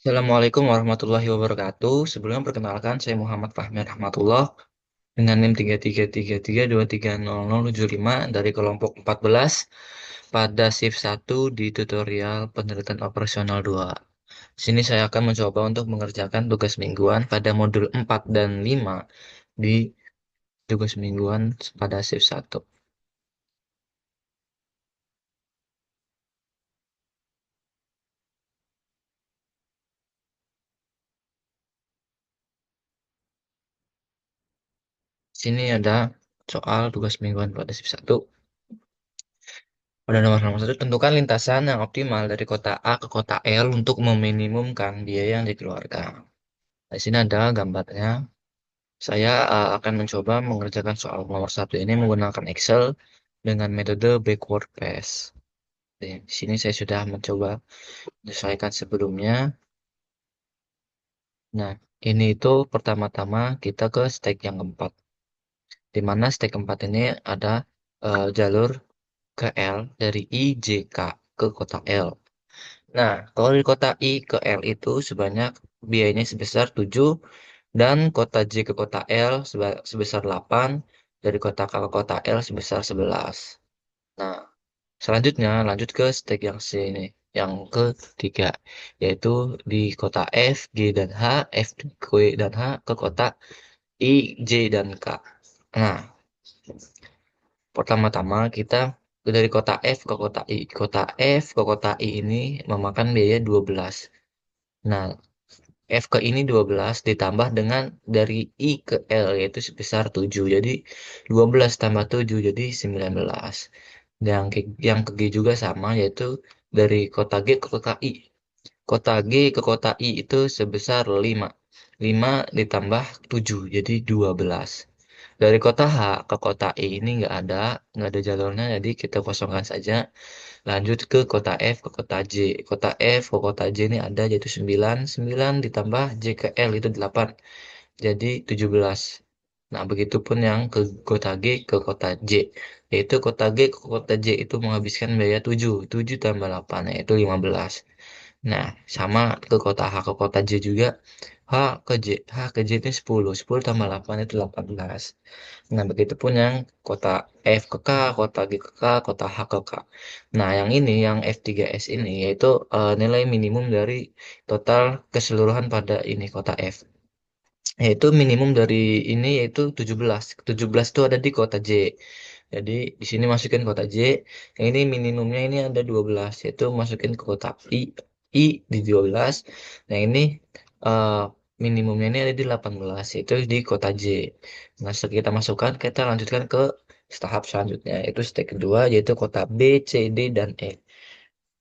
Assalamualaikum warahmatullahi wabarakatuh. Sebelumnya perkenalkan saya Muhammad Fahmi Rahmatullah dengan NIM 33332300075 dari kelompok 14 pada shift 1 di tutorial penelitian operasional 2. Sini saya akan mencoba untuk mengerjakan tugas mingguan pada modul 4 dan 5 di tugas mingguan pada shift 1. Sini ada soal tugas mingguan pada shift 1. Pada nomor satu, tentukan lintasan yang optimal dari kota A ke kota L untuk meminimumkan biaya yang dikeluarkan. Di sini ada gambarnya. Saya akan mencoba mengerjakan soal nomor satu ini menggunakan Excel dengan metode backward pass. Di sini saya sudah mencoba menyesuaikan sebelumnya. Nah, ini itu pertama-tama kita ke step yang keempat. Di mana step keempat ini ada jalur ke L dari I, J, K ke kota L. Nah, kalau dari kota I ke L itu sebanyak biayanya sebesar 7 dan kota J ke kota L sebesar 8, dari kota K ke kota L sebesar 11. Nah, selanjutnya lanjut ke step yang C ini, yang ketiga, yaitu di kota F, G dan H, F, Q dan H ke kota I, J dan K. Nah, pertama-tama kita dari kota F ke kota I. Kota F ke kota I ini memakan biaya 12. Nah, F ke ini 12 ditambah dengan dari I ke L yaitu sebesar 7. Jadi 12 tambah 7 jadi 19. Yang ke G juga sama yaitu dari kota G ke kota I. Kota G ke kota I itu sebesar 5. 5 ditambah 7 jadi 12. Dari kota H ke kota I ini nggak ada jalurnya jadi kita kosongkan saja. Lanjut ke kota F ke kota J. Kota F ke kota J ini ada yaitu 9. 9 ditambah J ke L itu 8. Jadi 17. Nah, begitupun yang ke kota G ke kota J. Yaitu kota G ke kota J itu menghabiskan biaya 7. 7 tambah 8 yaitu 15. Nah, sama ke kota H ke kota J juga. H ke J. H ke J itu 10. 10 tambah 8 itu 18. Nah, begitupun yang kota F ke K, kota G ke K, kota H ke K. Nah, yang ini, yang F3S ini, yaitu nilai minimum dari total keseluruhan pada ini kota F. Yaitu minimum dari ini yaitu 17. 17 itu ada di kota J. Jadi di sini masukin kota J. Yang ini minimumnya ini ada 12 yaitu masukin ke kota I. I di 12. Nah, ini eh, minimumnya ini ada di 18 yaitu di kota J. Nah, setelah kita masukkan kita lanjutkan ke tahap selanjutnya yaitu step kedua yaitu kota B, C, D dan E.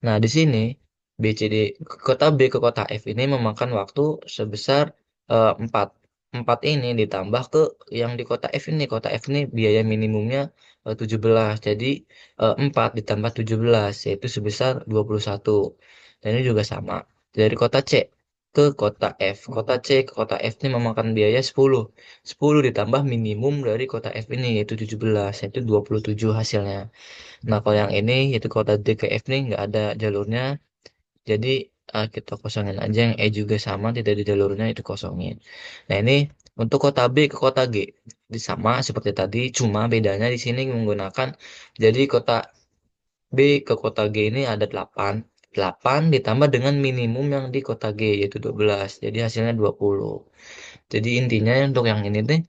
Nah, di sini BCD kota B ke kota F ini memakan waktu sebesar 4. 4 ini ditambah ke yang di kota F ini. Kota F ini biaya minimumnya 17. Jadi 4 ditambah 17 yaitu sebesar 21. Dan ini juga sama. Dari kota C ke kota F. Kota C ke kota F ini memakan biaya 10. 10 ditambah minimum dari kota F ini yaitu 17 yaitu 27 hasilnya. Nah, kalau yang ini yaitu kota DKF nih nggak ada jalurnya, jadi kita kosongin aja. Yang E juga sama, tidak ada jalurnya itu kosongin. Nah, ini untuk kota B ke kota G. Sama seperti tadi, cuma bedanya di sini menggunakan, jadi kota B ke kota G ini ada 8. 8 ditambah dengan minimum yang di kota G yaitu 12. Jadi hasilnya 20. Jadi intinya untuk yang ini deh,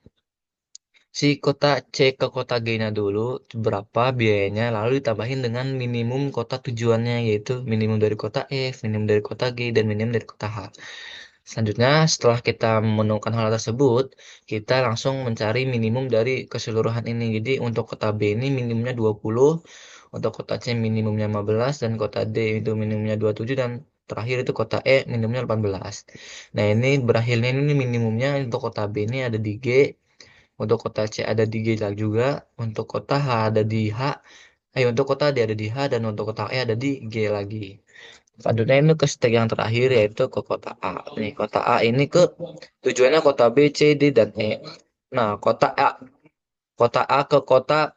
si kota C ke kota G-nya dulu berapa biayanya, lalu ditambahin dengan minimum kota tujuannya, yaitu minimum dari kota F, minimum dari kota G, dan minimum dari kota H. Selanjutnya, setelah kita menemukan hal tersebut, kita langsung mencari minimum dari keseluruhan ini. Jadi untuk kota B ini minimumnya 20, untuk kota C minimumnya 15, dan kota D itu minimumnya 27, dan terakhir itu kota E minimumnya 18. Nah, ini berakhirnya ini minimumnya untuk kota B ini ada di G, untuk kota C ada di G juga, untuk kota H ada di H, untuk kota D ada di H, dan untuk kota E ada di G lagi. Selanjutnya ini ke step yang terakhir yaitu ke kota A. Nih, kota A ini ke tujuannya kota B, C, D, dan E. Nah, kota A ke kota,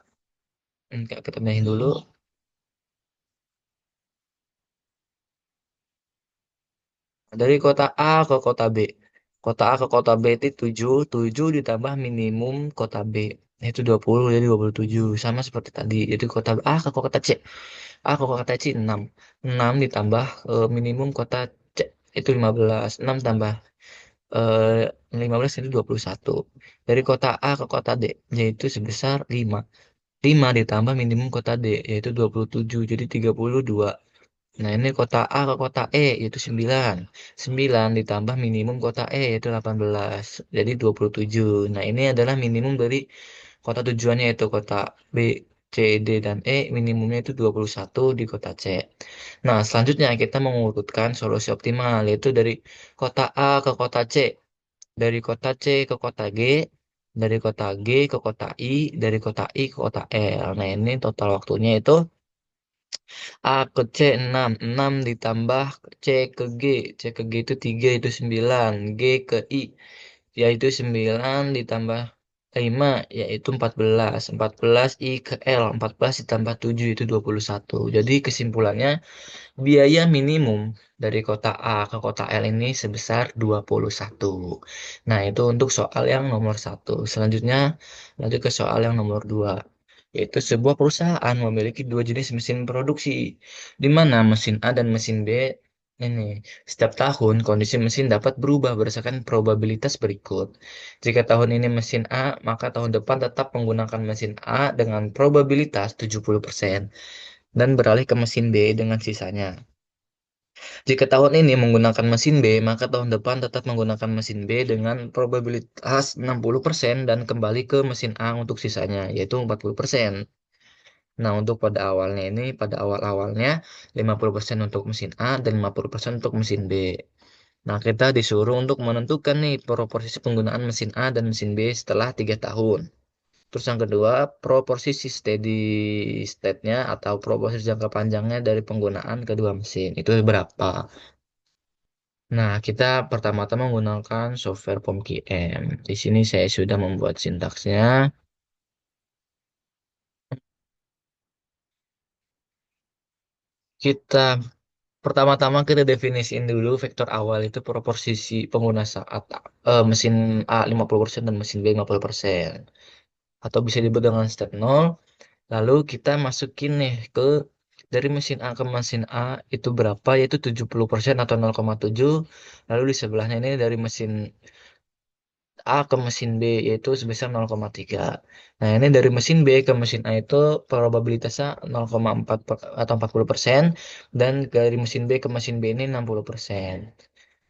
kita pindahin dulu. Dari kota A ke kota B. Kota A ke kota B itu 7, 7 ditambah minimum kota B. Itu 20, jadi 27. Sama seperti tadi. Jadi kota A ke kota C. A ke kota C 6. 6 ditambah minimum kota C itu 15. 6 tambah 15 itu 21. Dari kota A ke kota D yaitu sebesar 5. 5 ditambah minimum kota D yaitu 27. Jadi 32. Nah, ini kota A ke kota E yaitu 9. 9 ditambah minimum kota E yaitu 18. Jadi 27. Nah, ini adalah minimum dari kota tujuannya yaitu kota B, C, D, dan E. Minimumnya itu 21 di kota C. Nah, selanjutnya kita mengurutkan solusi optimal yaitu dari kota A ke kota C, dari kota C ke kota G, dari kota G ke kota I, dari kota I ke kota L. Nah, ini total waktunya itu A ke C 6, 6 ditambah C ke G. C ke G itu 3 itu 9. G ke I yaitu 9 ditambah 5 yaitu 14. 14 I ke L, 14 ditambah 7 itu 21. Jadi kesimpulannya biaya minimum dari kota A ke kota L ini sebesar 21. Nah, itu untuk soal yang nomor satu. Selanjutnya, lanjut ke soal yang nomor 2. Yaitu sebuah perusahaan memiliki dua jenis mesin produksi, di mana mesin A dan mesin B ini setiap tahun kondisi mesin dapat berubah berdasarkan probabilitas berikut. Jika tahun ini mesin A, maka tahun depan tetap menggunakan mesin A dengan probabilitas 70% dan beralih ke mesin B dengan sisanya. Jika tahun ini menggunakan mesin B, maka tahun depan tetap menggunakan mesin B dengan probabilitas 60% dan kembali ke mesin A untuk sisanya, yaitu 40%. Nah, untuk pada awalnya ini, pada awal-awalnya 50% untuk mesin A dan 50% untuk mesin B. Nah, kita disuruh untuk menentukan nih proporsi penggunaan mesin A dan mesin B setelah 3 tahun. Terus yang kedua, proporsi steady state-nya atau proporsi jangka panjangnya dari penggunaan kedua mesin. Itu berapa? Nah, kita pertama-tama menggunakan software POMQM. Di sini saya sudah membuat sintaksnya. Kita pertama-tama kita definisiin dulu vektor awal itu proporsi pengguna saat mesin A 50% dan mesin B 50%. Atau bisa disebut dengan step 0. Lalu kita masukin nih ke dari mesin A ke mesin A itu berapa yaitu 70% atau 0,7. Lalu di sebelahnya ini dari mesin A ke mesin B yaitu sebesar 0,3. Nah, ini dari mesin B ke mesin A itu probabilitasnya 0,4 atau 40% dan dari mesin B ke mesin B ini 60%.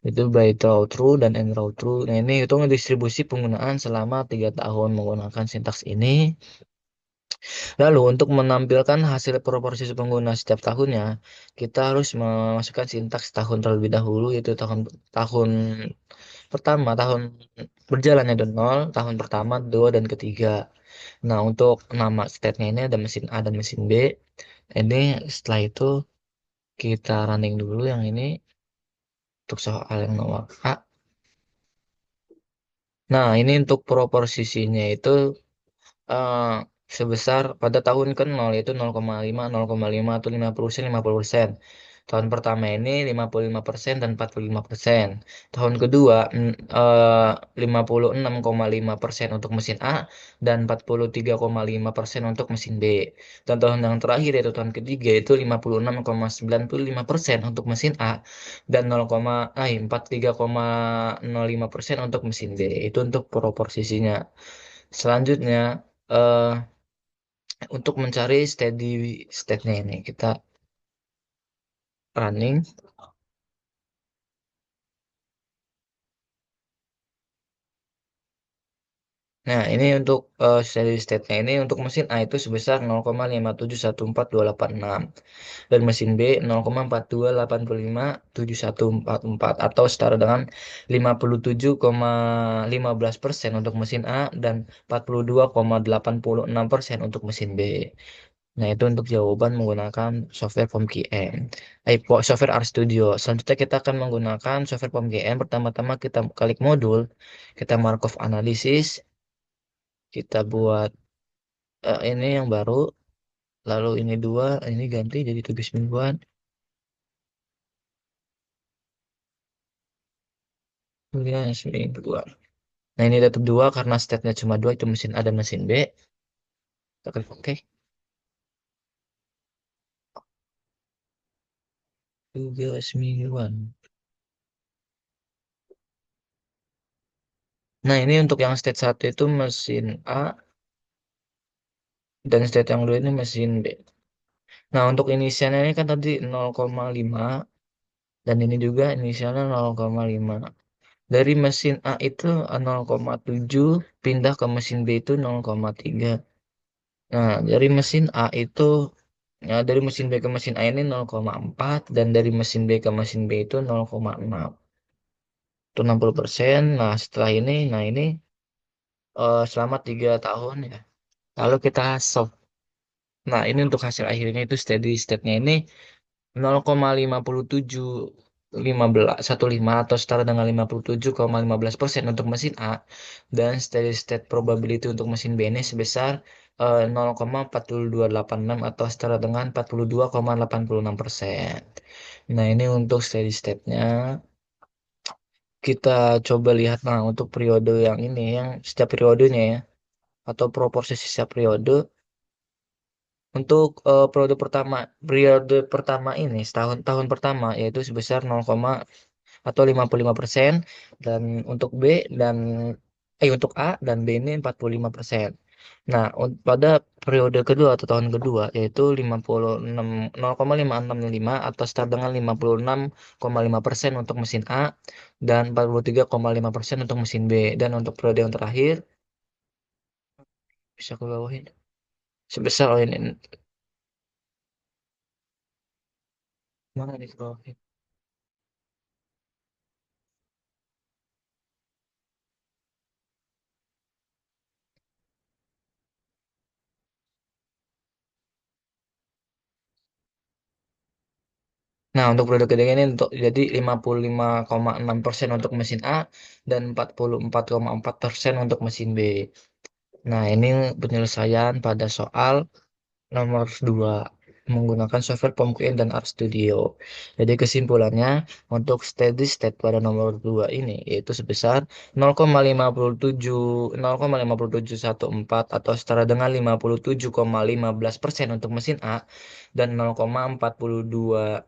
Itu by throw true dan end row true. Nah, ini itu distribusi penggunaan selama 3 tahun menggunakan sintaks ini. Lalu untuk menampilkan hasil proporsi pengguna setiap tahunnya, kita harus memasukkan sintaks tahun terlebih dahulu yaitu tahun tahun pertama, tahun berjalannya ada 0, tahun pertama, 2, dan ketiga. Nah, untuk nama state-nya ini ada mesin A dan mesin B. Ini setelah itu kita running dulu yang ini untuk soal yang nomor A. Nah, ini untuk proporsinya itu eh, sebesar pada tahun ke-0 yaitu 0,5, 0,5 atau 50%, 50%. Tahun pertama ini 55% dan 45%. Tahun kedua 56,5% untuk mesin A dan 43,5% untuk mesin B. Dan tahun yang terakhir yaitu tahun ketiga itu 56,95% untuk mesin A dan 43,05% untuk mesin B. Itu untuk proporsinya. Selanjutnya, eh, untuk mencari steady state-nya ini, kita running. Nah, ini untuk steady state-nya ini untuk mesin A itu sebesar 0,5714286 dan mesin B 0,42857144 atau setara dengan 57,15% untuk mesin A dan 42,86% untuk mesin B. Nah, itu untuk jawaban menggunakan software POMQM. Software RStudio. Selanjutnya kita akan menggunakan software POMQM. Pertama-tama kita klik modul, kita Markov analisis, kita buat ini yang baru, lalu ini dua, ini ganti jadi tugas mingguan. Kemudian mesin dua. Nah ini tetap dua karena state-nya cuma dua, itu mesin A dan mesin B. Kita klik oke. Juga semingguan. Nah ini untuk yang state satu itu mesin A, dan state yang dua ini mesin B. Nah untuk inisialnya ini kan tadi 0,5, dan ini juga inisialnya 0,5. Dari mesin A itu 0,7, pindah ke mesin B itu 0,3. Nah, dari mesin A itu, ya, dari mesin B ke mesin A ini 0,4, dan dari mesin B ke mesin B itu 0,6. Itu 60%. Nah, setelah ini, nah ini selama 3 tahun ya. Lalu kita solve. Nah, ini untuk hasil akhirnya itu steady state-nya ini 0,5715 atau setara dengan 57,15% untuk mesin A, dan steady state probability untuk mesin B ini sebesar 0,4286 atau setara dengan 42,86%. Nah, ini untuk steady state-nya. Kita coba lihat, nah, untuk periode yang ini, yang setiap periodenya ya, atau proporsi setiap periode. Untuk periode pertama ini, setahun tahun pertama yaitu sebesar 0, atau 55%, dan untuk B dan untuk A dan B ini 45%. Nah, pada periode kedua atau tahun kedua yaitu 56 0,565 atau setara dengan 56,5% untuk mesin A dan 43,5% untuk mesin B, dan untuk periode yang terakhir bisa ke bawahin sebesar, oh ini mana nih ke bawah. Nah, untuk produk ketiga ini untuk jadi 55,6% untuk mesin A dan 44,4% untuk mesin B. Nah, ini penyelesaian pada soal nomor 2 menggunakan software POM-Quick dan RStudio. Jadi kesimpulannya untuk steady state pada nomor 2 ini yaitu sebesar 0,57 0,5714 atau setara dengan 57,15% untuk mesin A dan 0,42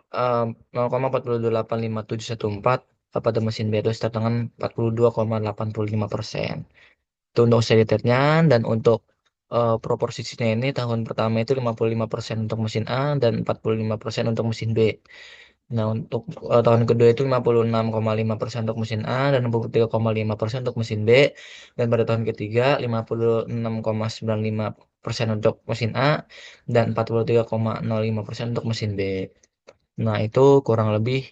0,485714 pada mesin B itu setara dengan 42,85%. Itu untuk seri-nya, dan untuk proporsinya ini tahun pertama itu 55% untuk mesin A dan 45% untuk mesin B. Nah, untuk tahun kedua itu 56,5% untuk mesin A dan 63,5% untuk mesin B. Dan pada tahun ketiga 56,95% untuk mesin A dan 43,05% untuk mesin B. Nah, itu kurang lebih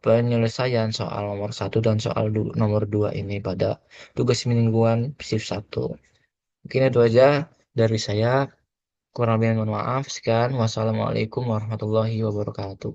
penyelesaian soal nomor satu dan soal nomor 2 ini pada tugas mingguan shift satu. Mungkin itu aja dari saya. Kurang lebih mohon maaf. Sekian. Wassalamualaikum warahmatullahi wabarakatuh.